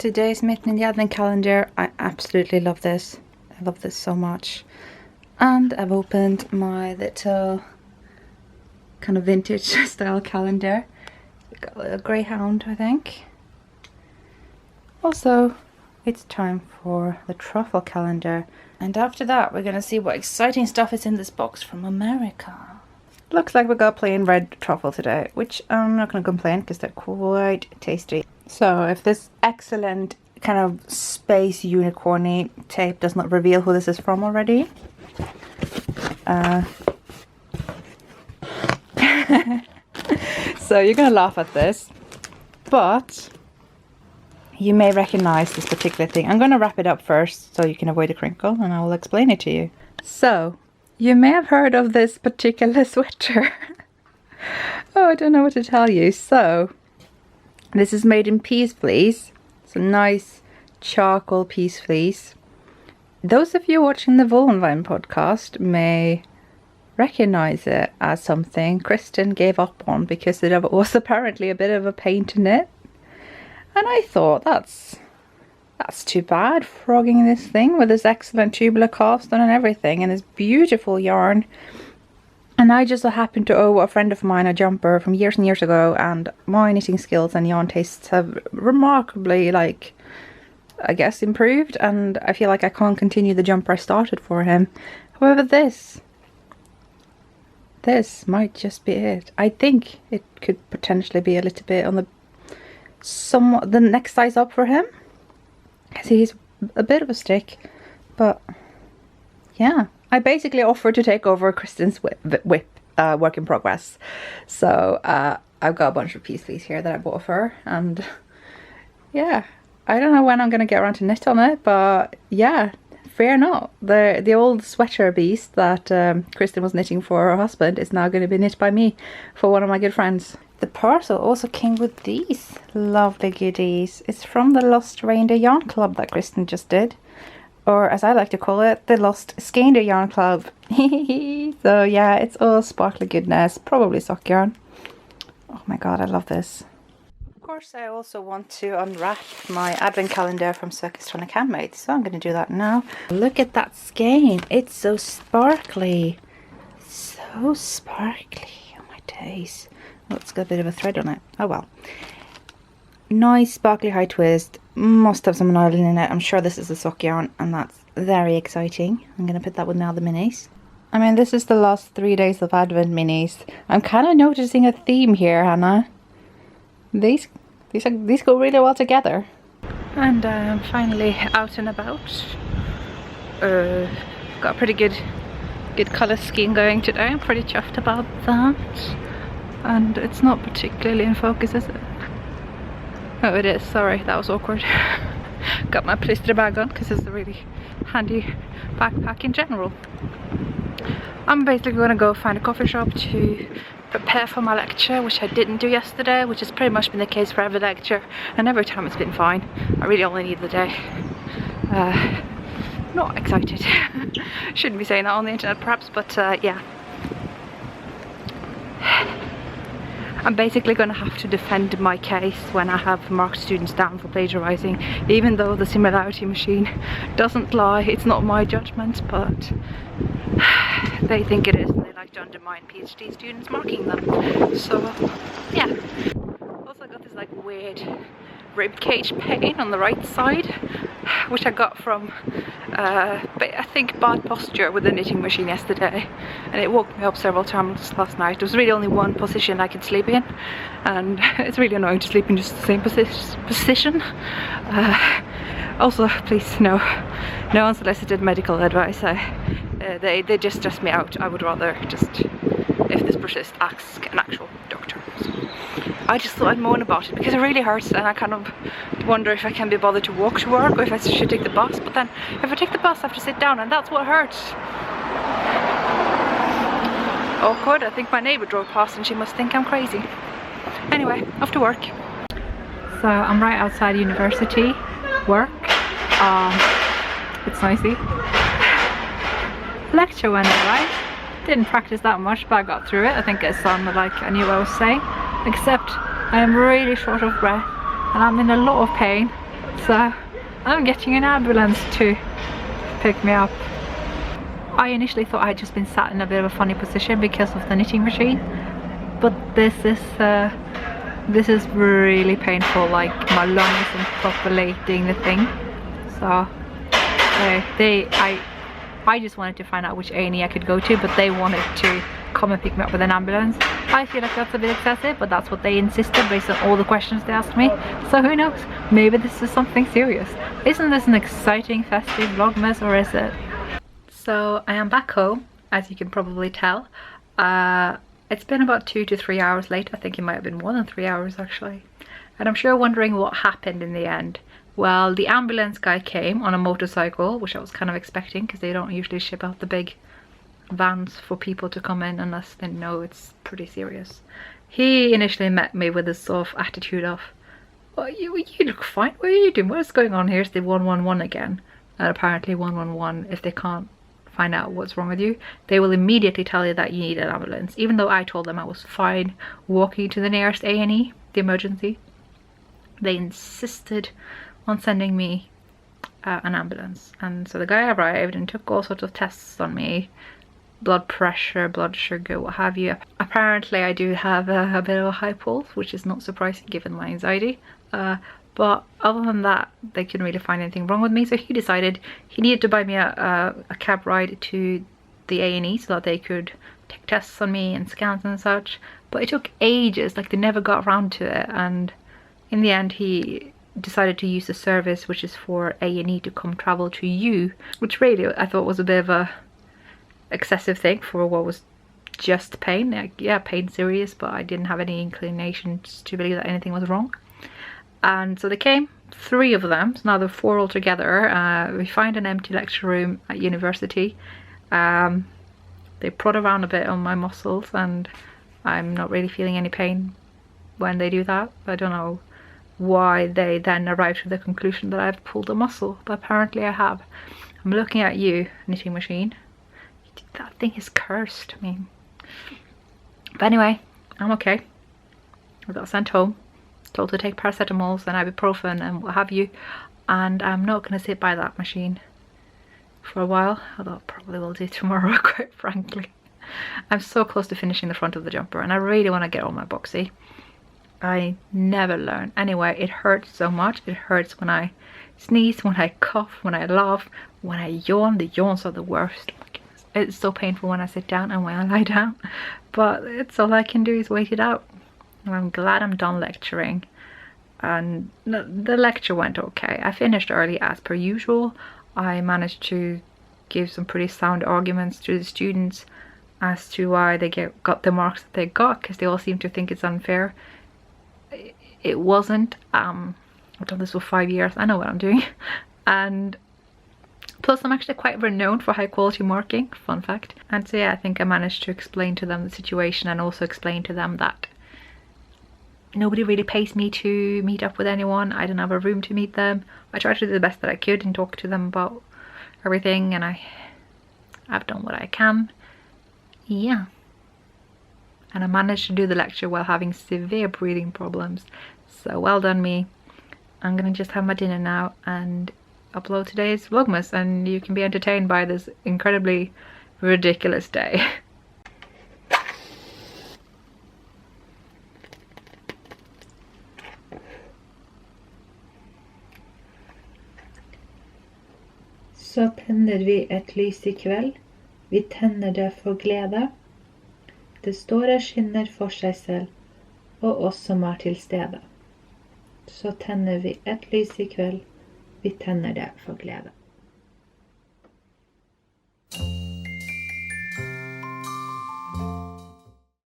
Today's mitten in the advent calendar. I absolutely love this. I love this so much. And I've opened my little kind of vintage style calendar. Got a little greyhound, I think. Also, it's time for the truffle calendar. And after that, we're going to see what exciting stuff is in this box from America. Looks like we got plain red truffle today, which I'm not going to complain because they're quite tasty. So if this excellent kind of space unicorny tape does not reveal who this is from already. So you're going to laugh at this, but you may recognize this particular thing. I'm going to wrap it up first so you can avoid a crinkle, and I will explain it to you. So, you may have heard of this particular sweater. Oh, I don't know what to tell you. So, this is made in peace fleece. It's a nice charcoal peace fleece. Those of you watching the Vlogmas podcast may recognize it as something Kristen gave up on because it was apparently a bit of a pain to knit. And I thought, that's too bad, frogging this thing with this excellent tubular cast on and everything, and this beautiful yarn. And I just so happened to owe a friend of mine a jumper from years and years ago, and my knitting skills and yarn tastes have remarkably, like, I guess, improved, and I feel like I can't continue the jumper I started for him. However, this might just be it. I think it could potentially be a little bit on the next size up for him, because he's a bit of a stick. But yeah, I basically offered to take over Kristen's whip work in progress. So I've got a bunch of peace fleece here that I bought for her, and yeah, I don't know when I'm gonna get around to knit on it, but yeah, fear not. The old sweater beast that Kristen was knitting for her husband is now going to be knit by me for one of my good friends. The parcel also came with these lovely goodies. It's from the Lost Reindeer Yarn Club that Kristen just did. Or as I like to call it, the Lost Skeindeer Yarn Club. So yeah, it's all sparkly goodness, probably sock yarn. Oh my god, I love this. Of course, I also want to unwrap my advent calendar from Circus Tonic Handmade, so I'm going to do that now. Look at that skein. It's so sparkly. So sparkly. Oh my days. Oh, it's got a bit of a thread on it. Oh well. Nice sparkly high twist. Must have some nylon in it. I'm sure this is a sock yarn, and that's very exciting. I'm going to put that with now the minis. I mean, this is the last 3 days of Advent minis. I'm kind of noticing a theme here, Hannah. These go really well together. And I'm finally out and about. Got a pretty good colour scheme going today. I'm pretty chuffed about that. And it's not particularly in focus, is it? Oh, it is. Sorry, that was awkward. Got my blister bag on because it's a really handy backpack in general. I'm basically going to go find a coffee shop to prepare for my lecture, which I didn't do yesterday, which has pretty much been the case for every lecture, and every time it's been fine. I really only need the day. Not excited. Shouldn't be saying that on the internet perhaps, but yeah. I'm basically going to have to defend my case when I have marked students down for plagiarizing, even though the similarity machine doesn't lie. It's not my judgment, but they think it is, and they like to undermine PhD students marking them. So yeah. Also got this like weird ribcage pain on the right side, which I got from I think bad posture with the knitting machine yesterday, and it woke me up several times last night. There was really only one position I could sleep in, and it's really annoying to sleep in just the same position. Also, please, no unsolicited medical advice. They just stress me out. I would rather just, if this persists, ask an actual doctor. So I just thought I'd moan about it because it really hurts, and I kind of wonder if I can be bothered to walk to work or if I should take the bus. But then if I take the bus I have to sit down, and that's what hurts. Awkward. I think my neighbour drove past and she must think I'm crazy. Anyway, off to work. So I'm right outside university. Work. It's noisy. Lecture went alright. Didn't practice that much, but I got through it. I think it sounded like I knew what I was saying. Except I am really short of breath and I'm in a lot of pain. So I'm getting an ambulance to pick me up. I initially thought I'd just been sat in a bit of a funny position because of the knitting machine, but this is really painful. Like my lung isn't populating the thing. So I just wanted to find out which A&E I could go to, but they wanted to come and pick me up with an ambulance. I feel like that's a bit excessive, but that's what they insisted based on all the questions they asked me. So who knows, maybe this is something serious. Isn't this an exciting festive Vlogmas, or is it? So I am back home, as you can probably tell. It's been about 2 to 3 hours late. I think it might have been more than 3 hours actually. And I'm sure wondering what happened in the end. Well, the ambulance guy came on a motorcycle, which I was kind of expecting because they don't usually ship out the big vans for people to come in unless they know it's pretty serious. He initially met me with this sort of attitude of, "Oh, you look fine, what are you doing? What is going on? Here's the 111 again." And apparently 111, if they can't find out what's wrong with you, they will immediately tell you that you need an ambulance, even though I told them I was fine walking to the nearest A&E, the emergency. They insisted on sending me an ambulance, and so the guy arrived and took all sorts of tests on me, blood pressure, blood sugar, what have you. Apparently I do have a bit of a high pulse, which is not surprising given my anxiety, but other than that they couldn't really find anything wrong with me. So he decided he needed to buy me a cab ride to the A&E so that they could take tests on me and scans and such, but it took ages, like they never got around to it. And in the end he decided to use the service which is for A&E to come travel to you, which really I thought was a bit of a excessive thing for what was just pain. Like, yeah, pain serious, but I didn't have any inclinations to believe that anything was wrong. And so they came, 3 of them, so now there are 4 altogether. We find an empty lecture room at university. They prod around a bit on my muscles and I'm not really feeling any pain when they do that. I don't know why they then arrived to the conclusion that I've pulled a muscle, but apparently I have. I'm looking at you, knitting machine. That thing is cursed. I mean, but anyway, I'm okay. I got sent home, told to take paracetamols and ibuprofen and what have you, and I'm not going to sit by that machine for a while, although I probably will do tomorrow, quite frankly. I'm so close to finishing the front of the jumper and I really want to get on my boxy. I never learn. Anyway, it hurts so much. It hurts when I sneeze, when I cough, when I laugh, when I yawn. The yawns are the worst. Oh my goodness. It's so painful when I sit down and when I lie down, but it's all I can do is wait it out. And I'm glad I'm done lecturing. And the lecture went okay. I finished early as per usual. I managed to give some pretty sound arguments to the students as to why they got the marks that they got, because they all seem to think it's unfair. It wasn't. I've done this for 5 years. I know what I'm doing. And plus I'm actually quite renowned for high quality marking, fun fact. And so yeah, I think I managed to explain to them the situation and also explain to them that nobody really pays me to meet up with anyone. I don't have a room to meet them. I tried to do the best that I could and talk to them about everything, and I've done what I can. Yeah. And I managed to do the lecture while having severe breathing problems. So well done me. I'm gonna just have my dinner now and upload today's Vlogmas, and you can be entertained by this incredibly ridiculous day. Så tenner vi et lys I kveld. Vi tenner det for glede. Det står og skinner for seg selv, og oss som til stede. Så tenner vi et lys I kveld. Vi tenner det for glede.